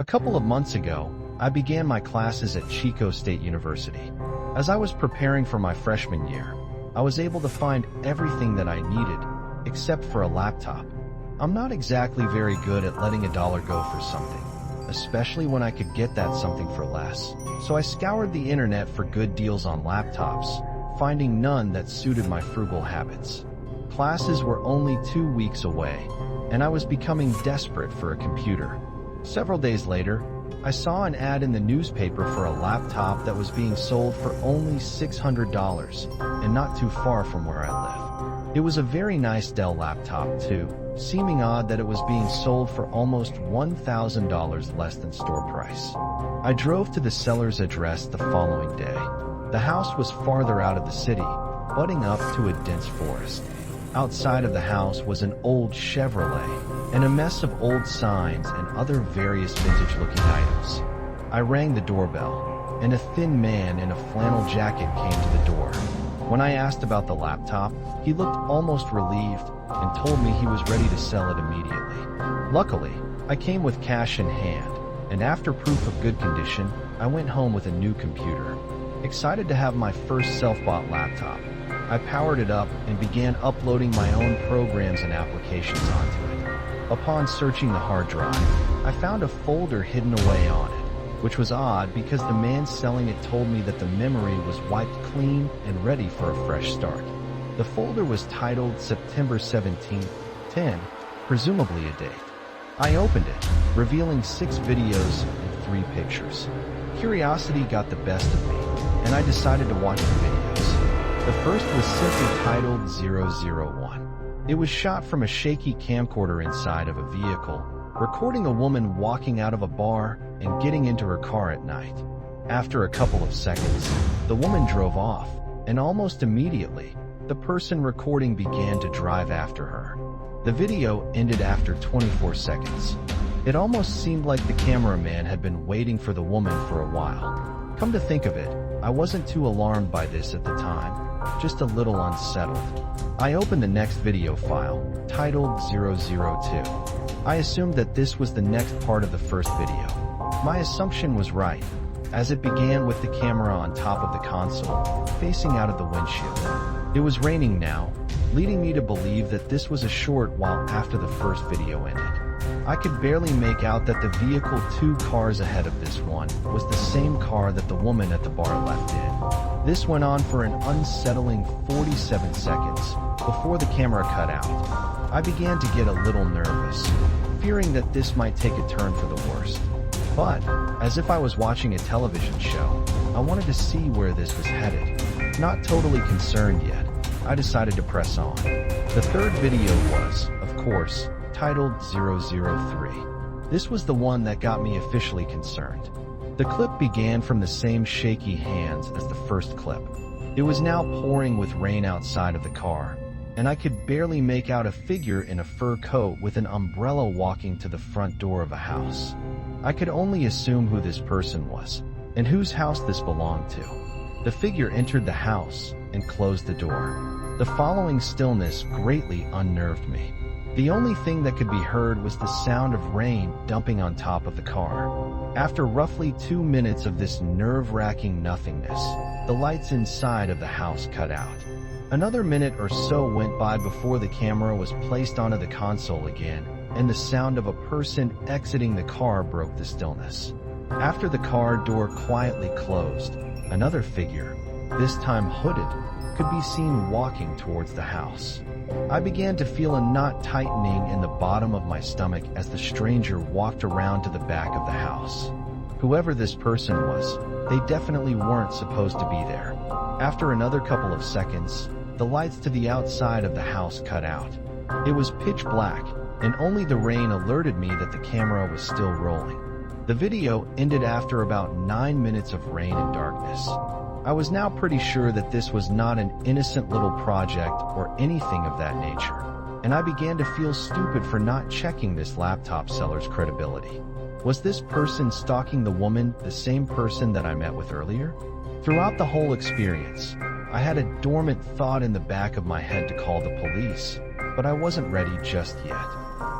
A couple of months ago, I began my classes at Chico State University. As I was preparing for my freshman year, I was able to find everything that I needed, except for a laptop. I'm not exactly very good at letting a dollar go for something, especially when I could get that something for less. So I scoured the internet for good deals on laptops, finding none that suited my frugal habits. Classes were only 2 weeks away, and I was becoming desperate for a computer. Several days later, I saw an ad in the newspaper for a laptop that was being sold for only $600 and not too far from where I live. It was a very nice Dell laptop too, seeming odd that it was being sold for almost $1,000 less than store price. I drove to the seller's address the following day. The house was farther out of the city, butting up to a dense forest. Outside of the house was an old Chevrolet and a mess of old signs and other various vintage-looking items. I rang the doorbell, and a thin man in a flannel jacket came to the door. When I asked about the laptop, he looked almost relieved and told me he was ready to sell it immediately. Luckily, I came with cash in hand, and after proof of good condition, I went home with a new computer. Excited to have my first self-bought laptop, I powered it up and began uploading my own programs and applications onto it. Upon searching the hard drive, I found a folder hidden away on it, which was odd because the man selling it told me that the memory was wiped clean and ready for a fresh start. The folder was titled September 17th, 10, presumably a date. I opened it, revealing 6 videos and 3 pictures. Curiosity got the best of me, and I decided to watch the videos. The first was simply titled 001. It was shot from a shaky camcorder inside of a vehicle, recording a woman walking out of a bar and getting into her car at night. After a couple of seconds, the woman drove off, and almost immediately, the person recording began to drive after her. The video ended after 24 seconds. It almost seemed like the cameraman had been waiting for the woman for a while. Come to think of it, I wasn't too alarmed by this at the time, just a little unsettled. I opened the next video file, titled 002. I assumed that this was the next part of the first video. My assumption was right, as it began with the camera on top of the console, facing out of the windshield. It was raining now, leading me to believe that this was a short while after the first video ended. I could barely make out that the vehicle 2 cars ahead of this one was the same car that the woman at the bar left in. This went on for an unsettling 47 seconds before the camera cut out. I began to get a little nervous, fearing that this might take a turn for the worst. But, as if I was watching a television show, I wanted to see where this was headed. Not totally concerned yet, I decided to press on. The third video was, of course, titled 003. This was the one that got me officially concerned. The clip began from the same shaky hands as the first clip. It was now pouring with rain outside of the car, and I could barely make out a figure in a fur coat with an umbrella walking to the front door of a house. I could only assume who this person was, and whose house this belonged to. The figure entered the house and closed the door. The following stillness greatly unnerved me. The only thing that could be heard was the sound of rain dumping on top of the car. After roughly 2 minutes of this nerve-wracking nothingness, the lights inside of the house cut out. Another minute or so went by before the camera was placed onto the console again, and the sound of a person exiting the car broke the stillness. After the car door quietly closed, another figure, this time hooded, could be seen walking towards the house. I began to feel a knot tightening in the bottom of my stomach as the stranger walked around to the back of the house. Whoever this person was, they definitely weren't supposed to be there. After another couple of seconds, the lights to the outside of the house cut out. It was pitch black, and only the rain alerted me that the camera was still rolling. The video ended after about 9 minutes of rain and darkness. I was now pretty sure that this was not an innocent little project or anything of that nature, and I began to feel stupid for not checking this laptop seller's credibility. Was this person stalking the woman the same person that I met with earlier? Throughout the whole experience, I had a dormant thought in the back of my head to call the police, but I wasn't ready just yet.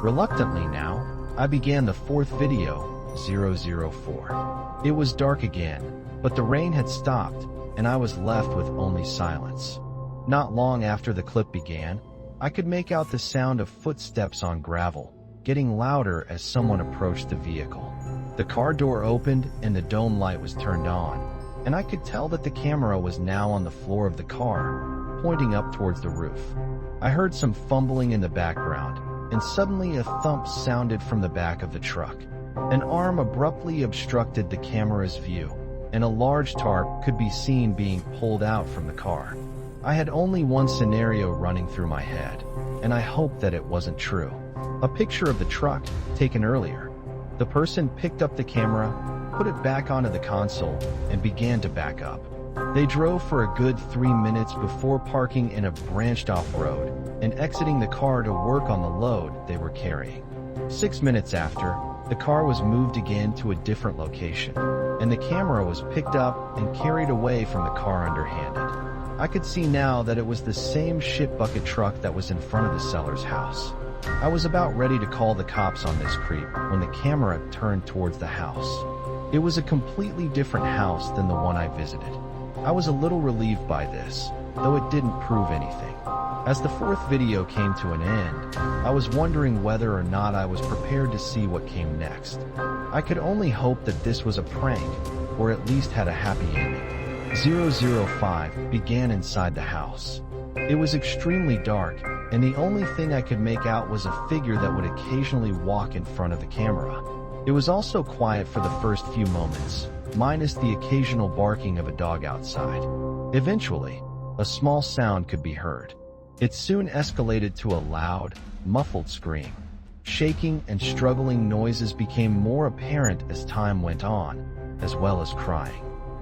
Reluctantly now, I began the fourth video, 004. It was dark again, but the rain had stopped, and I was left with only silence. Not long after the clip began, I could make out the sound of footsteps on gravel, getting louder as someone approached the vehicle. The car door opened and the dome light was turned on, and I could tell that the camera was now on the floor of the car, pointing up towards the roof. I heard some fumbling in the background, and suddenly a thump sounded from the back of the truck. An arm abruptly obstructed the camera's view, and a large tarp could be seen being pulled out from the car. I had only one scenario running through my head, and I hoped that it wasn't true. A picture of the truck, taken earlier. The person picked up the camera, put it back onto the console, and began to back up. They drove for a good 3 minutes before parking in a branched-off road and exiting the car to work on the load they were carrying. 6 minutes after, the car was moved again to a different location, and the camera was picked up and carried away from the car underhanded. I could see now that it was the same shit bucket truck that was in front of the seller's house. I was about ready to call the cops on this creep when the camera turned towards the house. It was a completely different house than the one I visited. I was a little relieved by this, though it didn't prove anything. As the fourth video came to an end, I was wondering whether or not I was prepared to see what came next. I could only hope that this was a prank, or at least had a happy ending. 005 began inside the house. It was extremely dark, and the only thing I could make out was a figure that would occasionally walk in front of the camera. It was also quiet for the first few moments, minus the occasional barking of a dog outside. Eventually, a small sound could be heard. It soon escalated to a loud, muffled scream. Shaking and struggling noises became more apparent as time went on, as well as crying.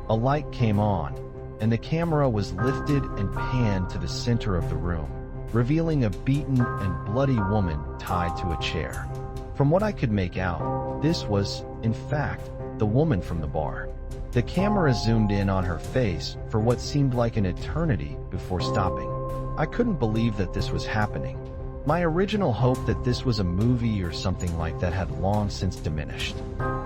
A light came on, and the camera was lifted and panned to the center of the room, revealing a beaten and bloody woman tied to a chair. From what I could make out, this was, in fact, the woman from the bar. The camera zoomed in on her face for what seemed like an eternity before stopping. I couldn't believe that this was happening. My original hope that this was a movie or something like that had long since diminished.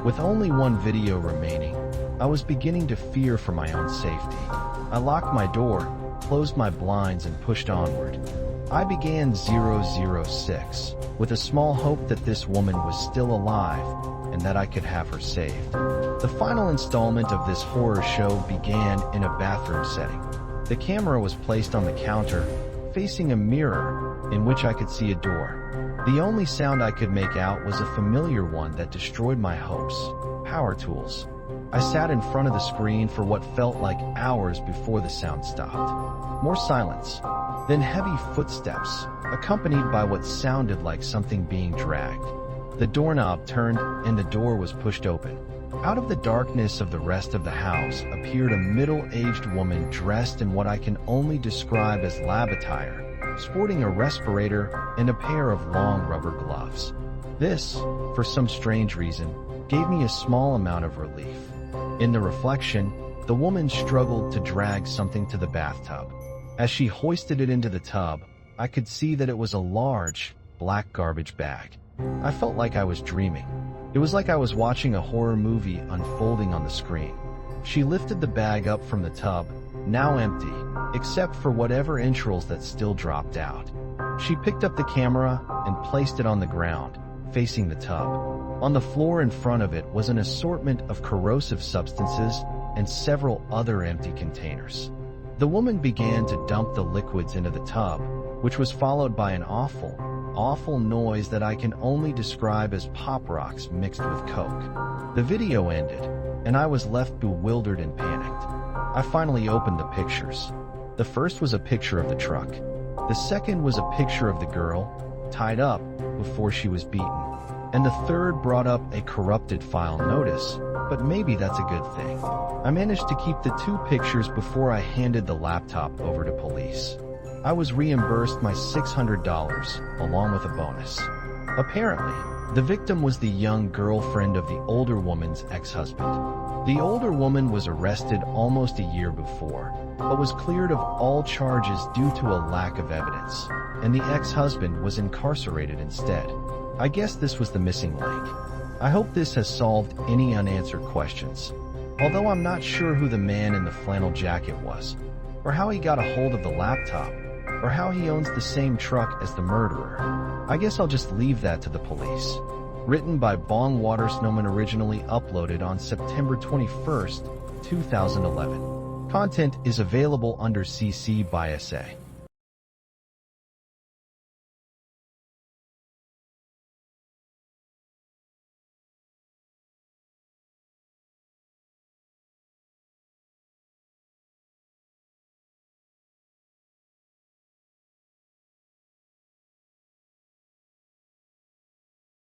With only one video remaining, I was beginning to fear for my own safety. I locked my door, closed my blinds, and pushed onward. I began 006, with a small hope that this woman was still alive and that I could have her saved. The final installment of this horror show began in a bathroom setting. The camera was placed on the counter, facing a mirror, in which I could see a door. The only sound I could make out was a familiar one that destroyed my hopes: power tools. I sat in front of the screen for what felt like hours before the sound stopped. More silence, then heavy footsteps, accompanied by what sounded like something being dragged. The doorknob turned and the door was pushed open. Out of the darkness of the rest of the house appeared a middle-aged woman dressed in what I can only describe as lab attire, sporting a respirator and a pair of long rubber gloves. This, for some strange reason, gave me a small amount of relief. In the reflection, the woman struggled to drag something to the bathtub. As she hoisted it into the tub, I could see that it was a large, black garbage bag. I felt like I was dreaming. It was like I was watching a horror movie unfolding on the screen. She lifted the bag up from the tub, now empty, except for whatever entrails that still dropped out. She picked up the camera and placed it on the ground, facing the tub. On the floor in front of it was an assortment of corrosive substances and several other empty containers. The woman began to dump the liquids into the tub, which was followed by an awful noise that I can only describe as pop rocks mixed with coke. The video ended, and I was left bewildered and panicked. I finally opened the pictures. The first was a picture of the truck. The second was a picture of the girl, tied up before she was beaten. And the third brought up a corrupted file notice, but maybe that's a good thing. I managed to keep the two pictures before I handed the laptop over to police. I was reimbursed my $600, along with a bonus. Apparently, the victim was the young girlfriend of the older woman's ex-husband. The older woman was arrested almost a year before, but was cleared of all charges due to a lack of evidence, and the ex-husband was incarcerated instead. I guess this was the missing link. I hope this has solved any unanswered questions. Although I'm not sure who the man in the flannel jacket was, or how he got a hold of the laptop, or how he owns the same truck as the murderer, I guess I'll just leave that to the police. Written by Bong Watersnoman, originally uploaded on September 21st, 2011. Content is available under CC by SA.